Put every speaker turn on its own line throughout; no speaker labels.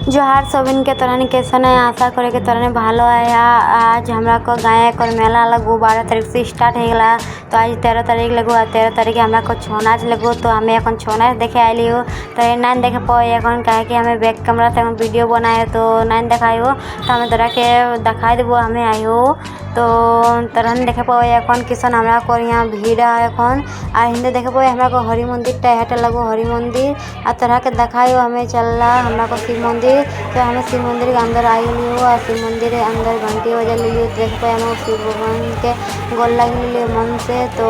जोहार सबिन के तोरानी कैसन है। आशा करे के तोरानी भालो है। आज हमरा को गायक और मेला लगू 12 तारीख से स्टार्ट हो गला। तो आज 13 तारीख लगू। 13 तारीख हमरा को छौ नाच लगू। तो हमें এখন छौ नाच देखे आइली हो। तो नाइन देखे पाओ এখন कहे कि हमें बैक कैमरा से वीडियो बनाए तो नाइन देखायो तो हमें तोरा के दिखाई देबो हमें आयो। तो तोरानी देखे पाओ এখন किसन हमरा को यहाँ भीड़ है এখন आ हिंदे देखे पाओ हमरा को हरि मंदिर टाइट लगो हरि मंदिर आ तरह के दिखायो हमें चलला हमरा को शिव मंदिर। तो हमें शिव मंदिर के अंदर आई लियो और शिव मंदिर के अंदर घंटी बजा लियो। देख पाए हम शिव भगवान के गोल लग लियो मन से। तो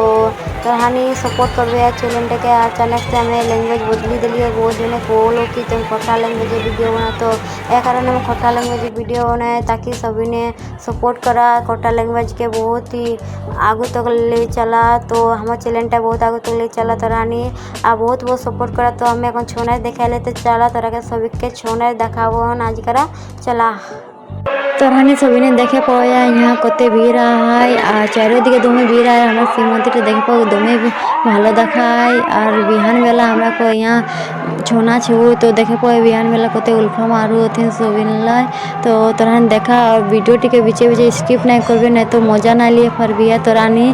तोहानी सपोर्ट करबे चैनल के अचानक से हमें लैंग्वेज बदली दिलियो। बहुत जने बोलो कि तुम खोटा लैंग्वेज वीडियो बना तो ए कारण हम खोटा लैंग्वेज वीडियो बनाए ताकि सभी ने सपोर्ट करा खोटा लैंग्वेज के बहुत ही आगू तक ले चला। तो हमारे चैनल बहुत आगू तक ले चला तोरानी आ बहुत बहुत सपोर्ट करा। तो हमें এখন छौ नाच देखा लेते चला तोरा के सभी के छौ नाच देखाबो आज करा चला। तोरानी सभी ने देखे पाओ यहाँ कते भीड़ है चारिदिके दमे भीड़ है। हमारे शिव मंदिर देखे पाओ दमे भालो देखाय और बिहान बेला हमरा को यहाँ छौ नाच हो। तो देखे पाओ बिहान बेला कते उल्फा मारू हथिन सबिन लाई। तो तोरानी देखा और वीडियो टिके बीचे बीचे स्किप नहीं करबे नहीं तो मजा ना लिए फर बिया तोरानी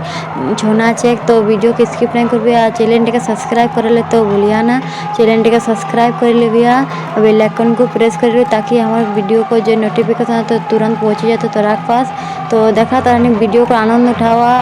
छौ नाच एक। तो वीडियो के स्किप नहीं करबे आ चैनल टिके सब्सक्राइब कर ले तो भूलिया ना चैनल टिके सब्सक्राइब कर ले बिया बेल आइकन को प्रेस कर ताकि हमारे वीडियो को जो नोटिफिकेशन है तो तुरंत पहुँच जाए तो तोरा के पास। तो देखा तोरानी वीडियो का आनंद उठावा।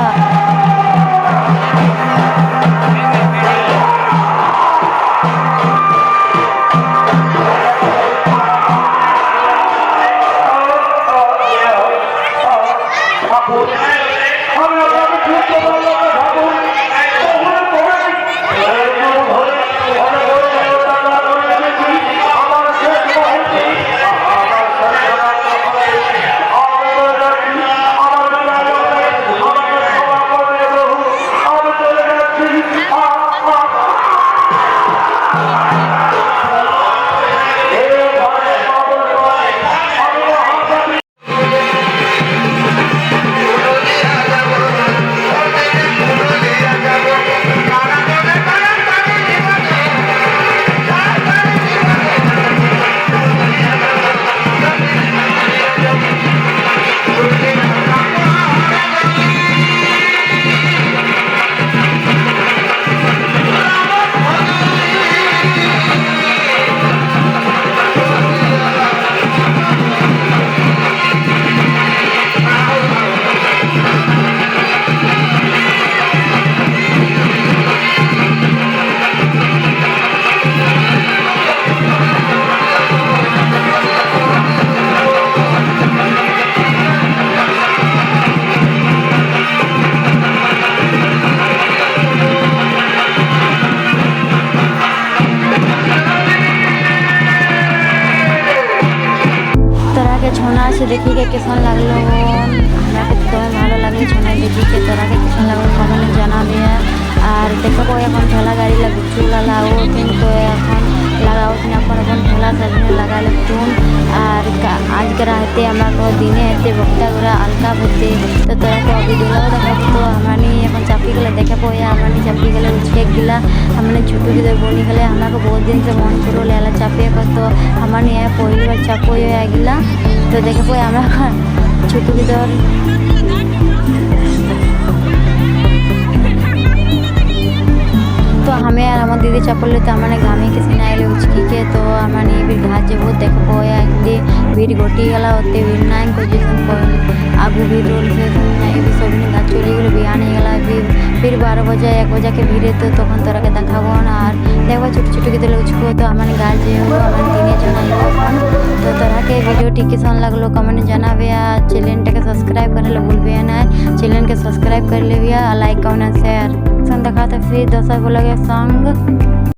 छौ नाच देखी के कैसन लगलो हमरा के तो भालो लगे छौ नाच देखी के तोरा के कैसन लगलो कमेंट जाना दिया। और देखो এখন ठेला गाड़ी लग चूला लाओ तो এখন लगाओ अपन ठेला सब लगा लेतुन। और आज के रहते हमरा को दिने हेते बक्ता गुरा अलका होते तो तोरा को अभी दूला देखा तो हमनी এখন चापी गले देखे पोया हमनी चापी गले उछके गिला हमने छुटू की बोनी गले हमरा को बहुत दिन से मन करो लेला चापे को। तो हमनी है पहली बार चापो आ गिला तो देखे पोया हमरा छुटू की दर तो हमें और हमारे दीदी चपल तो हमारे घामी के सीना आए उचकी के। तो हमारे फिर घास जब देख पाया हिंदी भीड़ घटी गला होते भीड़ नाइन को जैसे आगू भी रोल से सब घास चली गए बिहान गला फिर 12 बजे 1 बजे के भीड़े तो तक तोरा के देखाबो और देखो छोटी छोटी के उचको। तो हमारे गाछ जो हमारे दिने जना तो तोरा के वीडियो टी कैसन लगलो कमेंट जनाबे चैनल के सब्सक्राइब करे भूलबे ना चैनल के सब्सक्राइब कर ले लाइक कमेंट शेयर देखा तो फिर दोसर को लगे संग।